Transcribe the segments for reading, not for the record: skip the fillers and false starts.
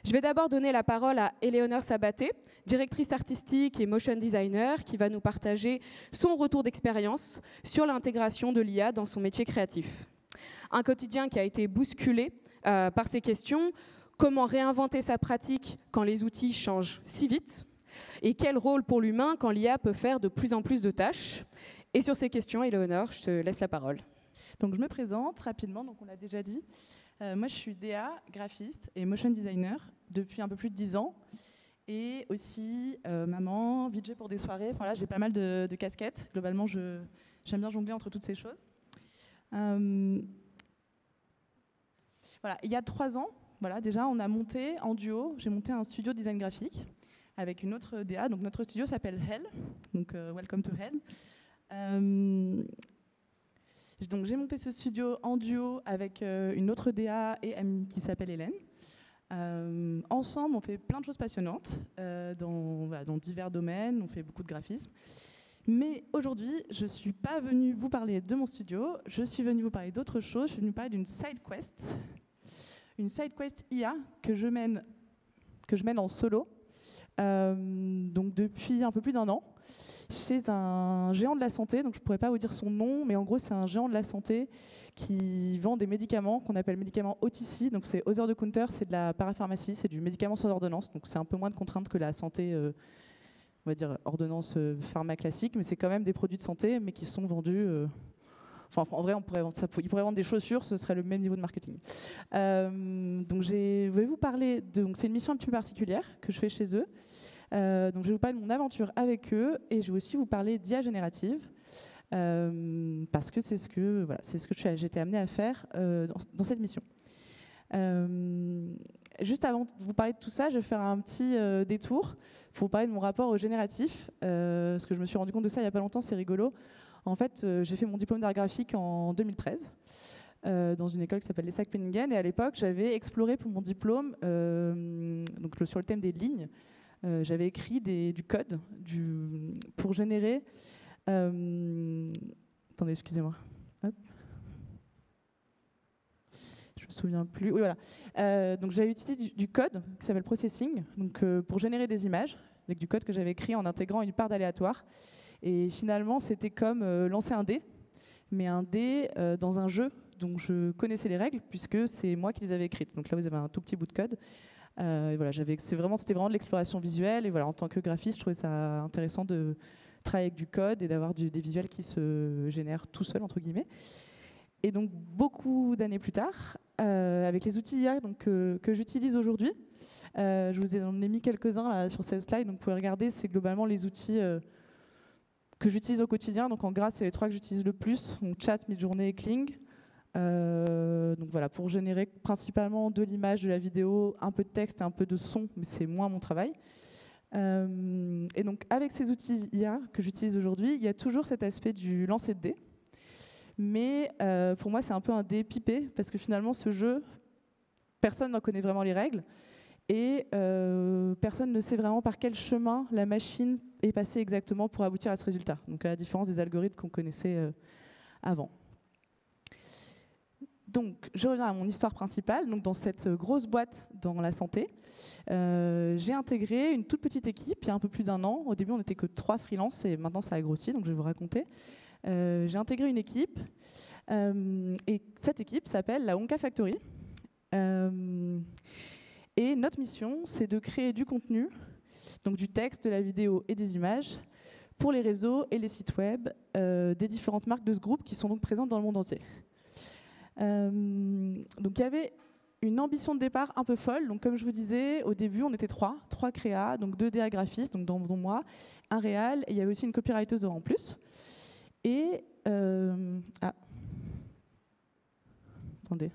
Je vais d'abord donner la parole à Éléonore Sabaté, directrice artistique et motion designer, qui va nous partager son retour d'expérience sur l'intégration de l'IA dans son métier créatif. Un quotidien qui a été bousculé par ces questions. Comment réinventer sa pratique quand les outils changent si vite? Et quel rôle pour l'humain quand l'IA peut faire de plus en plus de tâches? Et sur ces questions, Éléonore, je te laisse la parole. Donc je me présente rapidement, donc on l'a déjà dit. Moi, je suis DA, graphiste et motion designer depuis un peu plus de 10 ans. Et aussi maman, VJ pour des soirées. Enfin là, j'ai pas mal de casquettes. Globalement, j'aime bien jongler entre toutes ces choses. Voilà, il y a 3 ans, voilà, déjà, on a monté en duo. J'ai monté un studio de design graphique avec une autre DA. Donc notre studio s'appelle Hell. Donc Welcome to Hell. Donc j'ai monté ce studio en duo avec une autre DA et amie qui s'appelle Hélène. Ensemble, on fait plein de choses passionnantes dans divers domaines. On fait beaucoup de graphisme. Mais aujourd'hui, je ne suis pas venue vous parler de mon studio. Je suis venue vous parler d'autre chose. Je suis venue vous parler d'une side quest. Une side quest IA que je mène en solo. Donc depuis un peu plus d'1 an, chez un géant de la santé, donc je ne pourrais pas vous dire son nom, mais en gros c'est un géant de la santé qui vend des médicaments qu'on appelle médicaments OTC, donc c'est over the counter, c'est de la parapharmacie, c'est du médicament sans ordonnance, donc c'est un peu moins de contraintes que la santé, on va dire ordonnance pharma classique, mais c'est quand même des produits de santé, mais qui sont vendus... Enfin, en vrai, ils pourraient vendre des chaussures, ce serait le même niveau de marketing. Donc, je vais vous parler donc c'est une mission un petit peu particulière que je fais chez eux. Donc, je vais vous parler de mon aventure avec eux et je vais aussi vous parler d'IA générative parce que c'est ce que j'ai été amenée à faire dans cette mission. Juste avant de vous parler de tout ça, je vais faire un petit détour pour vous parler de mon rapport au génératif, parce que je me suis rendu compte de ça il n'y a pas longtemps, c'est rigolo. En fait, j'ai fait mon diplôme d'art graphique en 2013 dans une école qui s'appelle l'ESSAC-Penningen. Et à l'époque, j'avais exploré pour mon diplôme, donc sur le thème des lignes, j'avais écrit du code pour générer... attendez, excusez-moi. Hop. Je me souviens plus. Oui, voilà. Donc j'avais utilisé du code qui s'appelle processing, donc pour générer des images avec du code que j'avais écrit en intégrant une part d'aléatoire. Et finalement, c'était comme lancer un dé, mais un dé dans un jeu dont je connaissais les règles, puisque c'est moi qui les avais écrites. Donc là, vous avez un tout petit bout de code. Et voilà, c'était vraiment de l'exploration visuelle. Et voilà, en tant que graphiste, je trouvais ça intéressant de travailler avec du code et d'avoir des visuels qui se génèrent tout seuls, entre guillemets. Et donc, beaucoup d'années plus tard, avec les outils IA que j'utilise aujourd'hui, je vous en ai mis quelques-uns là, sur cette slide, donc vous pouvez regarder, c'est globalement les outils... que j'utilise au quotidien. Donc en gras, c'est les 3 que j'utilise le plus, donc Chat, Midjourney et Kling. Donc voilà, pour générer principalement de l'image, de la vidéo, un peu de texte et un peu de son, mais c'est moins mon travail. Et donc avec ces outils IA que j'utilise aujourd'hui, il y a toujours cet aspect du lancer de dés. Mais pour moi, c'est un peu un dé pipé, parce que finalement, ce jeu, personne n'en connaît vraiment les règles. Et personne ne sait vraiment par quel chemin la machine est passée exactement pour aboutir à ce résultat. Donc à la différence des algorithmes qu'on connaissait avant. Donc je reviens à mon histoire principale. Donc dans cette grosse boîte dans la santé, j'ai intégré une toute petite équipe il y a un peu plus d'1 an. Au début, on n'était que 3 freelances et maintenant ça a grossi, donc je vais vous raconter. J'ai intégré une équipe et cette équipe s'appelle la Wonka Factory. Et notre mission, c'est de créer du contenu, donc du texte, de la vidéo et des images, pour les réseaux et les sites web des différentes marques de ce groupe qui sont donc présentes dans le monde entier. Donc il y avait une ambition de départ un peu folle. Donc comme je vous disais, au début, on était 3 créas, donc 2 DA graphistes, donc dont moi, un réal, et il y avait aussi une copywriteuse en plus. Et... Attendez.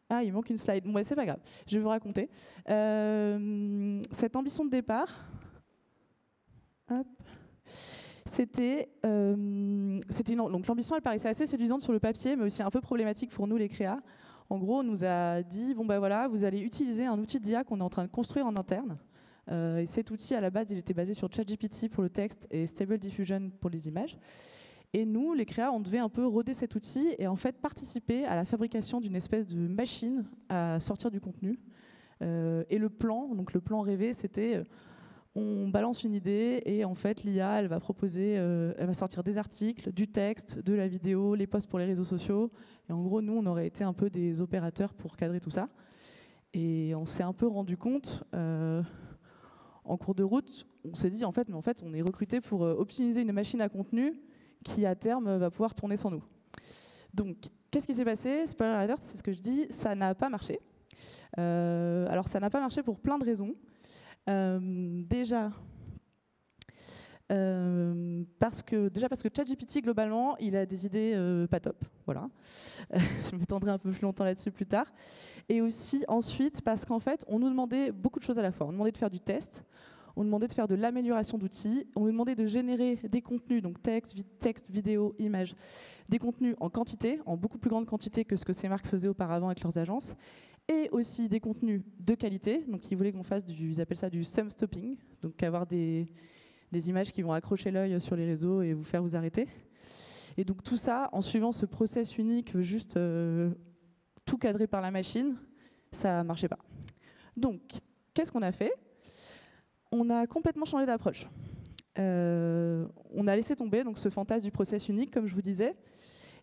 Ah, il manque une slide. Bon, c'est pas grave, je vais vous raconter. Cette ambition de départ, c'était donc l'ambition, elle paraissait assez séduisante sur le papier, mais aussi un peu problématique pour nous, les créas. En gros, on nous a dit, bon ben voilà, vous allez utiliser un outil d'IA qu'on est en train de construire en interne. Et cet outil, à la base, il était basé sur ChatGPT pour le texte et Stable Diffusion pour les images. Et nous, les créas, on devait un peu roder cet outil et en fait participer à la fabrication d'une espèce de machine à sortir du contenu. Et le plan rêvé, c'était on balance une idée et en fait l'IA, elle va proposer, elle va sortir des articles, du texte, de la vidéo, les posts pour les réseaux sociaux. Et en gros, nous, on aurait été un peu des opérateurs pour cadrer tout ça. Et on s'est un peu rendu compte, en cours de route, on s'est dit, en fait, on est recruté pour optimiser une machine à contenu qui, à terme, va pouvoir tourner sans nous. Donc, qu'est-ce qui s'est passé? Spoiler alert, c'est ce que je dis, ça n'a pas marché. Alors, ça n'a pas marché pour plein de raisons. Déjà parce que ChatGPT, globalement, il a des idées pas top. Voilà. Je m'étendrai un peu plus longtemps là-dessus plus tard. Et aussi, ensuite, parce qu'en fait, on nous demandait beaucoup de choses à la fois. On nous demandait de faire du test, on nous demandait de faire de l'amélioration d'outils, on nous demandait de générer des contenus, donc texte, vidéo, images, des contenus en quantité, en beaucoup plus grande quantité que ce que ces marques faisaient auparavant avec leurs agences, et aussi des contenus de qualité. Donc, ils voulaient qu'on fasse ils appellent ça du thumb stopping, donc avoir des images qui vont accrocher l'œil sur les réseaux et vous faire vous arrêter. Et donc tout ça, en suivant ce process unique, juste tout cadré par la machine, ça ne marchait pas. Donc, qu'est-ce qu'on a fait? On a complètement changé d'approche. On a laissé tomber donc, ce fantasme du process unique, comme je vous disais,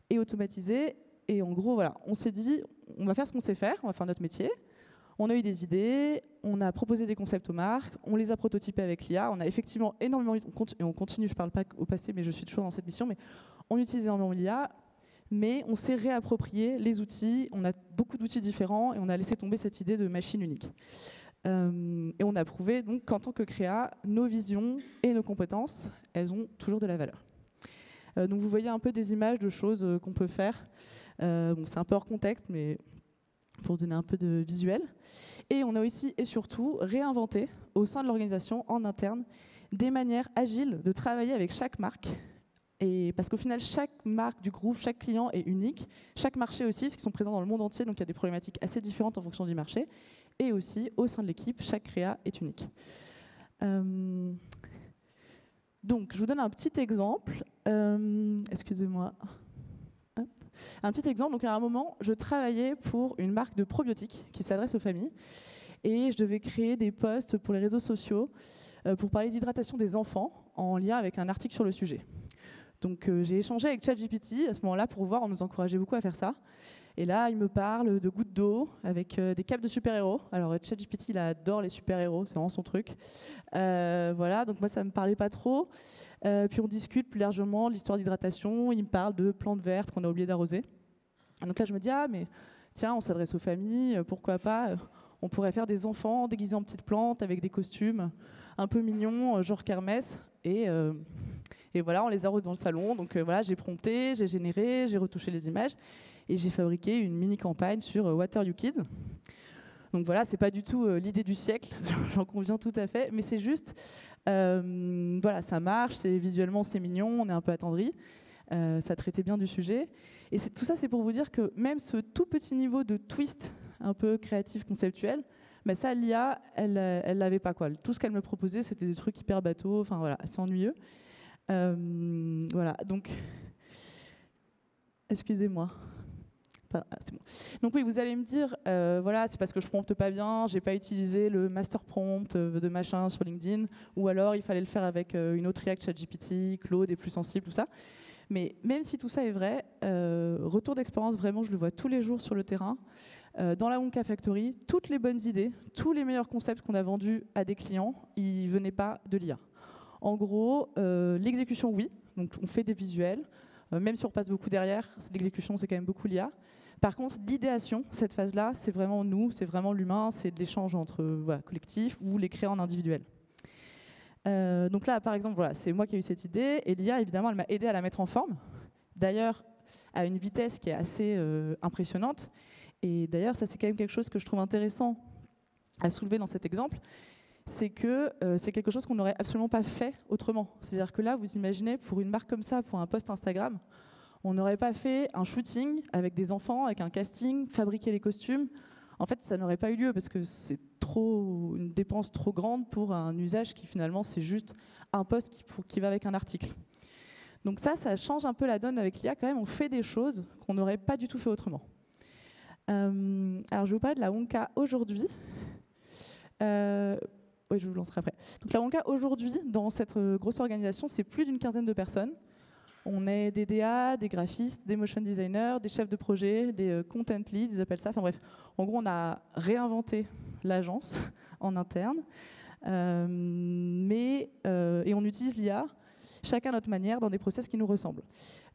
et automatisé. Et en gros, voilà, on s'est dit, on va faire ce qu'on sait faire, on va faire notre métier. On a eu des idées, on a proposé des concepts aux marques, on les a prototypés avec l'IA, on a effectivement énormément, et on continue, je ne parle pas au passé, mais je suis toujours dans cette mission, mais on utilise énormément l'IA, mais on s'est réapproprié les outils, on a beaucoup d'outils différents, et on a laissé tomber cette idée de machine unique. Et on a prouvé donc qu'en tant que créa, nos visions et nos compétences, elles ont toujours de la valeur. Donc vous voyez un peu des images de choses qu'on peut faire. Bon, c'est un peu hors contexte, mais pour donner un peu de visuel. Et on a aussi et surtout réinventé au sein de l'organisation, en interne, des manières agiles de travailler avec chaque marque. Et parce qu'au final, chaque marque du groupe, chaque client est unique. Chaque marché aussi, parce qu'ils sont présents dans le monde entier, donc il y a des problématiques assez différentes en fonction du marché. Et aussi, au sein de l'équipe, chaque créa est unique. Donc, je vous donne un petit exemple. Excusez-moi. Un petit exemple, donc à un moment, je travaillais pour une marque de probiotiques qui s'adresse aux familles et je devais créer des posts pour les réseaux sociaux pour parler d'hydratation des enfants en lien avec un article sur le sujet. Donc j'ai échangé avec ChatGPT à ce moment-là pour voir, on nous encourageait beaucoup à faire ça. Et là, il me parle de gouttes d'eau avec des capes de super-héros. Alors ChatGPT, il adore les super-héros, c'est vraiment son truc. Voilà, donc moi, ça ne me parlait pas trop. Puis on discute plus largement de l'histoire d'hydratation. Il me parle de plantes vertes qu'on a oublié d'arroser. Donc là, je me dis, ah, mais tiens, on s'adresse aux familles, pourquoi pas on pourrait faire des enfants déguisés en petites plantes avec des costumes un peu mignons, genre kermesse. Et voilà, on les arrose dans le salon. Donc voilà, j'ai prompté, j'ai généré, j'ai retouché les images. Et j'ai fabriqué une mini-campagne sur Water You Kids. Donc voilà, c'est pas du tout l'idée du siècle, j'en conviens tout à fait, mais c'est juste, voilà, ça marche, visuellement c'est mignon, on est un peu attendri, ça traitait bien du sujet. Et tout ça, c'est pour vous dire que même ce tout petit niveau de twist un peu créatif, conceptuel, bah ça, l'IA, elle l'avait pas, quoi. Tout ce qu'elle me proposait, c'était des trucs hyper bateaux, enfin voilà, assez ennuyeux. Voilà, donc, excusez-moi. C'est bon. Donc oui, vous allez me dire, voilà, c'est parce que je prompte pas bien, j'ai pas utilisé le master prompt de machin sur LinkedIn, ou alors il fallait le faire avec une autre React, ChatGPT, Claude est plus sensible, tout ça. Mais même si tout ça est vrai, retour d'expérience, vraiment, je le vois tous les jours sur le terrain. Dans la Wonka Factory, toutes les bonnes idées, tous les meilleurs concepts qu'on a vendus à des clients, ils venaient pas de l'IA. En gros, l'exécution, oui, donc on fait des visuels, même si on repasse beaucoup derrière, l'exécution, c'est quand même beaucoup l'IA. Par contre, l'idéation, cette phase-là, c'est vraiment nous, c'est vraiment l'humain, c'est de l'échange entre voilà, collectifs ou les créants en individuel. Donc là, par exemple, voilà, c'est moi qui ai eu cette idée, et l'IA, évidemment, elle m'a aidé à la mettre en forme. D'ailleurs, à une vitesse qui est assez impressionnante. Et d'ailleurs, ça, c'est quand même quelque chose que je trouve intéressant à soulever dans cet exemple, c'est que c'est quelque chose qu'on n'aurait absolument pas fait autrement. C'est-à-dire que là, vous imaginez, pour une marque comme ça, pour un post Instagram, on n'aurait pas fait un shooting avec des enfants, avec un casting, fabriquer les costumes. En fait, ça n'aurait pas eu lieu parce que c'est une dépense trop grande pour un usage qui finalement c'est juste un post qui va avec un article. Donc ça change un peu la donne avec l'IA quand même. On fait des choses qu'on n'aurait pas du tout fait autrement. Alors je vais vous parler de la Wonka aujourd'hui. Oui, je vous lancerai après. Donc la Wonka aujourd'hui, dans cette grosse organisation, c'est plus d'une quinzaine de personnes. On est des DA, des graphistes, des motion designers, des chefs de projet, des content leads, ils appellent ça. Enfin bref, en gros, on a réinventé l'agence en interne. Et on utilise l'IA, chacun à notre manière, dans des process qui nous ressemblent.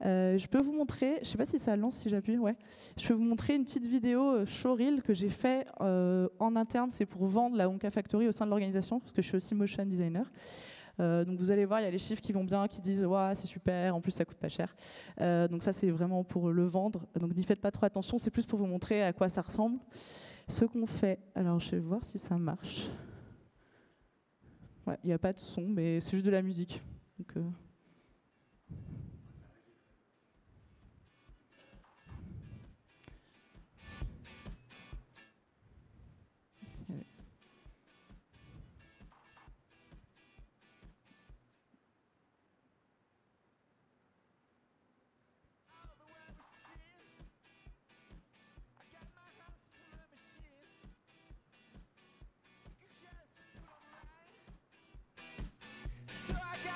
Je peux vous montrer, je ne sais pas si ça lance, si j'appuie, ouais. Je peux vous montrer une petite vidéo showreel que j'ai fait en interne. C'est pour vendre la Wonka Factory au sein de l'organisation, parce que je suis aussi motion designer. Donc vous allez voir, il y a les chiffres qui vont bien, qui disent ouais, c'est super, en plus ça coûte pas cher. Donc ça c'est vraiment pour le vendre. Donc n'y faites pas trop attention, c'est plus pour vous montrer à quoi ça ressemble. Ce qu'on fait, alors je vais voir si ça marche. Ouais, il n'y a pas de son, mais c'est juste de la musique. Donc,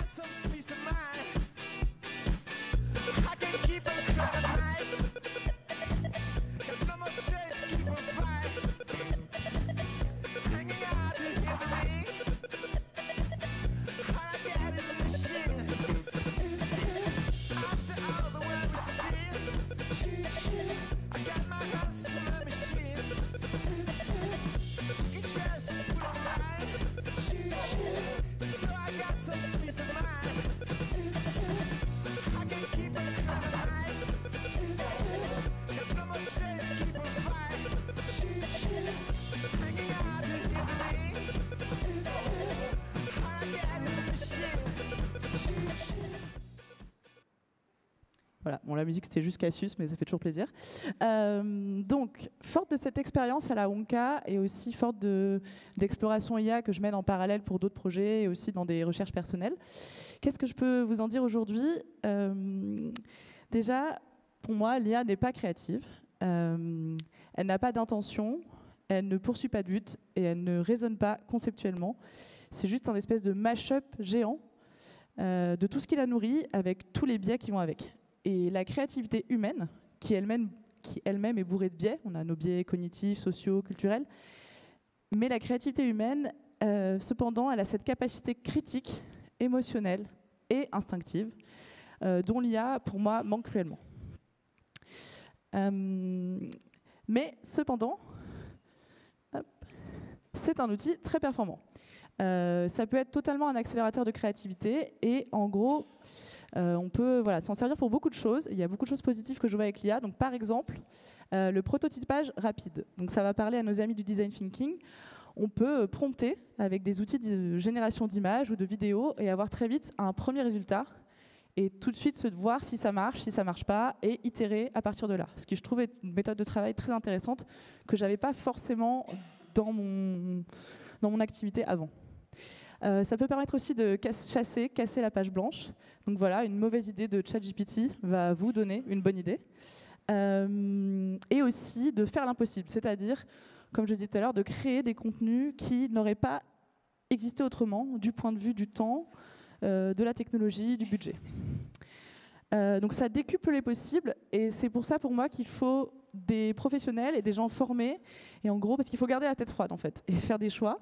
some peace of mind. I can keep on crying nights. Got no more shades to keep on fighting. Hanging out to hear the ring. All I get is a machine. After all the way we see, I got my hands full of machine. You just put on mine. So I got some peace of mind. I can keep on crying nights. Got no more shades to keep on fighting. Hanging out to hear the ring. All I get is a machine. Voilà, bon, la musique c'était juste Cassius, mais ça fait toujours plaisir. Donc, forte de cette expérience à la Wonka et aussi forte d'exploration IA que je mène en parallèle pour d'autres projets et aussi dans des recherches personnelles, qu'est-ce que je peux vous en dire aujourd'hui? Déjà, pour moi, l'IA n'est pas créative, elle n'a pas d'intention, elle ne poursuit pas de but et elle ne raisonne pas conceptuellement. C'est juste un espèce de mash-up géant de tout ce qui la nourrit avec tous les biais qui vont avec. Et la créativité humaine, qui elle-même est bourrée de biais, on a nos biais cognitifs, sociaux, culturels, mais la créativité humaine, cependant, elle a cette capacité critique, émotionnelle et instinctive, dont l'IA, pour moi, manque cruellement. Mais cependant, c'est un outil très performant. Ça peut être totalement un accélérateur de créativité et en gros, on peut s'en servir pour beaucoup de choses. Il y a beaucoup de choses positives que je vois avec l'IA. Donc, par exemple, le prototypage rapide. Donc, ça va parler à nos amis du design thinking. On peut prompter avec des outils de génération d'images ou de vidéos et avoir très vite un premier résultat et tout de suite se voir si ça marche pas et itérer à partir de là. Ce qui je trouve est une méthode de travail très intéressante que j'avais pas forcément dans mon activité avant. Ça peut permettre aussi de casser la page blanche. Donc voilà, une mauvaise idée de ChatGPT va vous donner une bonne idée. Et aussi de faire l'impossible, c'est-à-dire, comme je disais tout à l'heure, de créer des contenus qui n'auraient pas existé autrement du point de vue du temps, de la technologie, du budget. Donc ça décuple les possibles et c'est pour ça pour moi qu'il faut des professionnels et des gens formés. Et en gros, parce qu'il faut garder la tête froide en fait et faire des choix.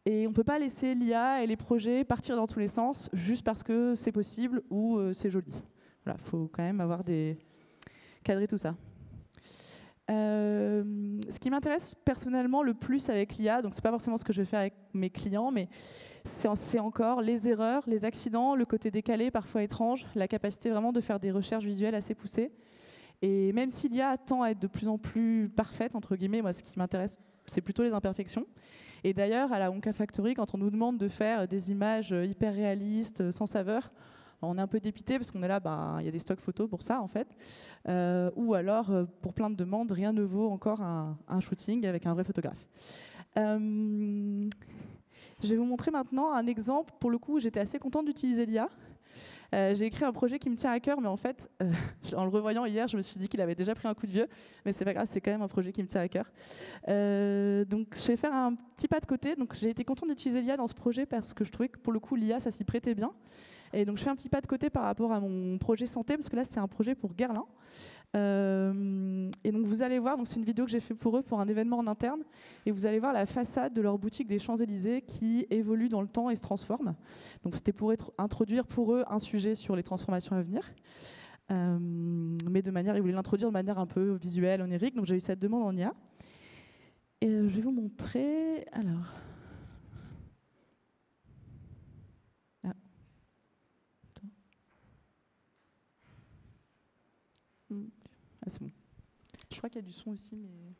Et on ne peut pas laisser l'IA et les projets partir dans tous les sens juste parce que c'est possible ou c'est joli. Voilà, faut quand même cadrer tout ça. Ce qui m'intéresse personnellement le plus avec l'IA, donc c'est pas forcément ce que je vais faire avec mes clients, mais c'est encore les erreurs, les accidents, le côté décalé, parfois étrange, la capacité vraiment de faire des recherches visuelles assez poussées. Et même si l'IA tend à être de plus en plus parfaite, entre guillemets, moi ce qui m'intéresse, c'est plutôt les imperfections. Et d'ailleurs, à la Wonka Factory, quand on nous demande de faire des images hyper réalistes, sans saveur, on est un peu dépité parce qu'on est là, il y a des stocks photos pour ça en fait. Ou alors, pour plein de demandes, rien ne vaut encore un shooting avec un vrai photographe. Je vais vous montrer maintenant un exemple, pour le coup, j'étais assez contente d'utiliser l'IA. J'ai écrit un projet qui me tient à cœur, mais en fait, en le revoyant hier, je me suis dit qu'il avait déjà pris un coup de vieux, mais c'est pas grave, c'est quand même un projet qui me tient à cœur. Donc je vais faire un petit pas de côté. Donc j'ai été contente d'utiliser l'IA dans ce projet parce que je trouvais que pour le coup, l'IA, ça s'y prêtait bien. Et donc je fais un petit pas de côté par rapport à mon projet santé, parce que là, c'est un projet pour Guerlain. Et donc vous allez voir, c'est une vidéo que j'ai fait pour eux pour un événement en interne, et vous allez voir la façade de leur boutique des Champs-Élysées qui évolue dans le temps et se transforme. Donc c'était pour introduire pour eux un sujet sur les transformations à venir, mais ils voulaient l'introduire de manière un peu visuelle, onirique. Donc j'ai eu cette demande en IA, et je vais vous montrer. Alors. Ah, c'est bon. Je crois qu'il y a du son aussi, mais...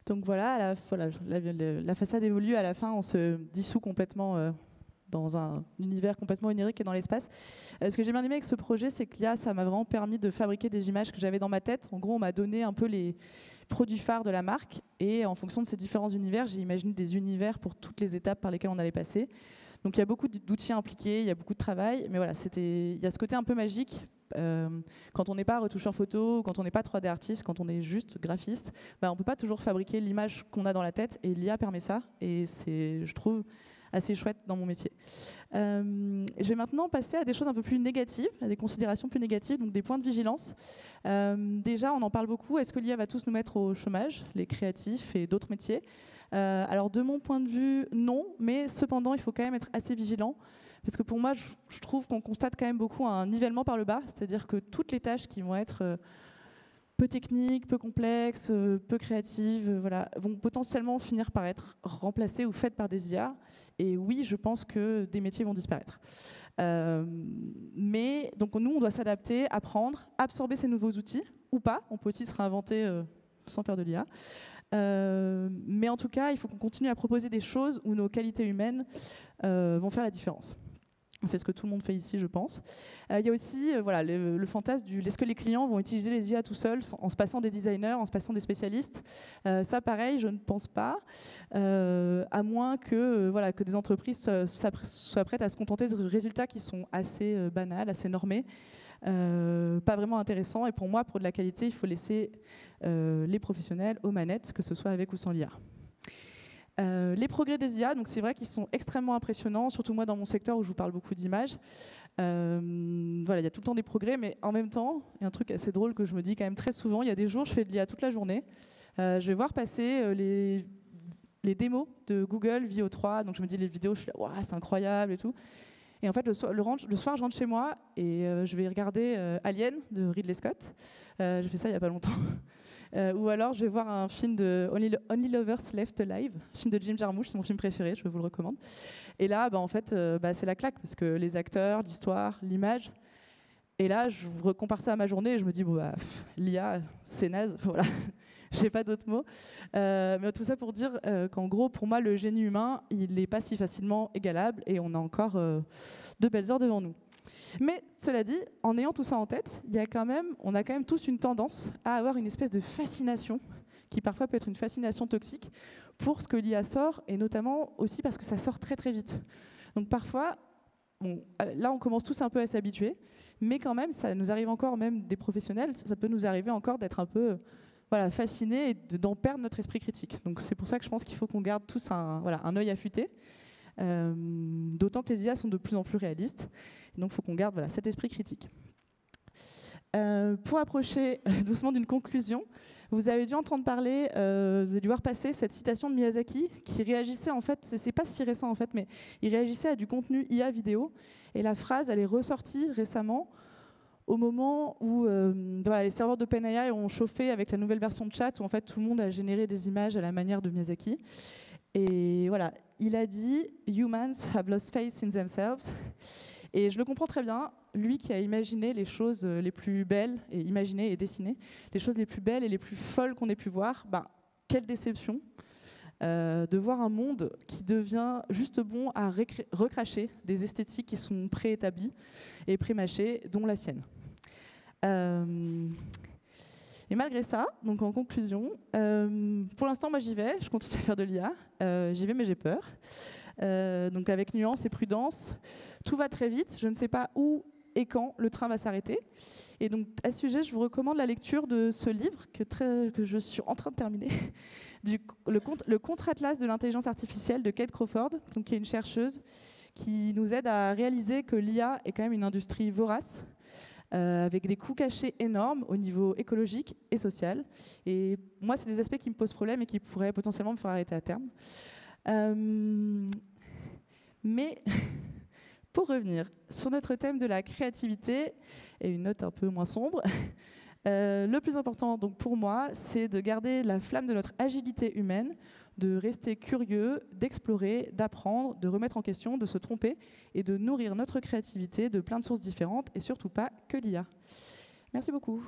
Donc voilà, la façade évolue. À la fin, on se dissout complètement dans un univers complètement onirique et dans l'espace. Ce que j'ai bien aimé avec ce projet, c'est que l'IA, ça m'a vraiment permis de fabriquer des images que j'avais dans ma tête. En gros, on m'a donné un peu les produits phares de la marque, et en fonction de ces différents univers, j'ai imaginé des univers pour toutes les étapes par lesquelles on allait passer. Donc il y a beaucoup d'outils impliqués, il y a beaucoup de travail, mais voilà, il y a ce côté un peu magique. Quand on n'est pas retoucheur photo, quand on n'est pas 3D artiste, quand on est juste graphiste, on ne peut pas toujours fabriquer l'image qu'on a dans la tête, et l'IA permet ça, et c'est, je trouve, assez chouette dans mon métier. Je vais maintenant passer à des choses un peu plus négatives, à des considérations plus négatives, donc des points de vigilance. Déjà, on en parle beaucoup, est-ce que l'IA va tous nous mettre au chômage, les créatifs et d'autres métiers? Alors de mon point de vue, non, mais cependant, il faut quand même être assez vigilant. Parce que pour moi, je trouve qu'on constate quand même beaucoup un nivellement par le bas, c'est-à-dire que toutes les tâches qui vont être peu techniques, peu complexes, peu créatives, vont potentiellement finir par être remplacées ou faites par des IA. Et oui, je pense que des métiers vont disparaître. Mais donc nous, on doit s'adapter, apprendre, absorber ces nouveaux outils, ou pas. On peut aussi se réinventer sans faire de l'IA. Mais en tout cas, il faut qu'on continue à proposer des choses où nos qualités humaines vont faire la différence. C'est ce que tout le monde fait ici, je pense. Il y a aussi le fantasme est-ce que les clients vont utiliser les IA tout seuls en se passant des designers, en se passant des spécialistes? Ça, pareil, je ne pense pas, à moins que des entreprises soient prêtes à se contenter de résultats qui sont assez banals, assez normés, pas vraiment intéressants. Et pour moi, pour de la qualité, il faut laisser les professionnels aux manettes, que ce soit avec ou sans l'IA. Les progrès des IA, donc c'est vrai qu'ils sont extrêmement impressionnants, surtout moi dans mon secteur où je vous parle beaucoup d'images. Il y a tout le temps des progrès, mais en même temps, il y a un truc assez drôle que je me dis quand même très souvent, il y a des jours, je fais de l'IA toute la journée, je vais voir passer les démos de Google Veo 3, donc je me dis les vidéos, je suis là, wow, c'est incroyable et tout. Et en fait, le soir, je rentre chez moi et je vais regarder Alien de Ridley Scott. J'ai fait ça il n'y a pas longtemps. Ou alors, je vais voir un film de Only Lovers Left Alive, film de Jim Jarmusch, c'est mon film préféré, je vous le recommande. Et là, en fait, c'est la claque, parce que les acteurs, l'histoire, l'image. Et là, je recompare ça à ma journée et je me dis, l'IA, c'est naze, voilà. J'ai pas d'autres mots. Mais tout ça pour dire qu'en gros, pour moi, le génie humain, il n'est pas si facilement égalable et on a encore de belles heures devant nous. Mais cela dit, en ayant tout ça en tête, on a quand même tous une tendance à avoir une espèce de fascination qui parfois peut être une fascination toxique pour ce que l'IA sort, et notamment aussi parce que ça sort très très vite. Donc parfois, bon, là on commence tous un peu à s'habituer, mais quand même, ça nous arrive encore, même des professionnels, ça peut nous arriver encore d'être un peu fascinés et d'en perdre notre esprit critique. Donc c'est pour ça que je pense qu'il faut qu'on garde tous un œil affûté. D'autant que les IA sont de plus en plus réalistes. Donc il faut qu'on garde cet esprit critique. Pour approcher doucement d'une conclusion, vous avez dû entendre parler, vous avez dû voir passer cette citation de Miyazaki qui réagissait, en fait, c'est pas si récent en fait, mais il réagissait à du contenu IA vidéo. Et la phrase, elle est ressortie récemment au moment où les serveurs d'OpenAI ont chauffé avec la nouvelle version de chat, où en fait tout le monde a généré des images à la manière de Miyazaki. Et voilà, il a dit « Humans have lost faith in themselves ». Et je le comprends très bien, lui qui a imaginé les choses les plus belles, et imaginé et dessiné, les choses les plus belles et les plus folles qu'on ait pu voir, quelle déception de voir un monde qui devient juste bon à recracher des esthétiques qui sont préétablies et prémâchées, dont la sienne. Et malgré ça, donc en conclusion, pour l'instant, moi j'y vais, je continue à faire de l'IA, j'y vais mais j'ai peur. Donc avec nuance et prudence, tout va très vite, je ne sais pas où et quand le train va s'arrêter. Et donc à ce sujet, je vous recommande la lecture de ce livre que je suis en train de terminer, le contre-atlas de l'intelligence artificielle de Kate Crawford, donc, qui est une chercheuse qui nous aide à réaliser que l'IA est quand même une industrie vorace, avec des coûts cachés énormes au niveau écologique et social. Et moi, c'est des aspects qui me posent problème et qui pourraient potentiellement me faire arrêter à terme. Mais pour revenir sur notre thème de la créativité, et une note un peu moins sombre, le plus important donc pour moi, c'est de garder la flamme de notre agilité humaine, de rester curieux, d'explorer, d'apprendre, de remettre en question, de se tromper et de nourrir notre créativité de plein de sources différentes et surtout pas que l'IA. Merci beaucoup.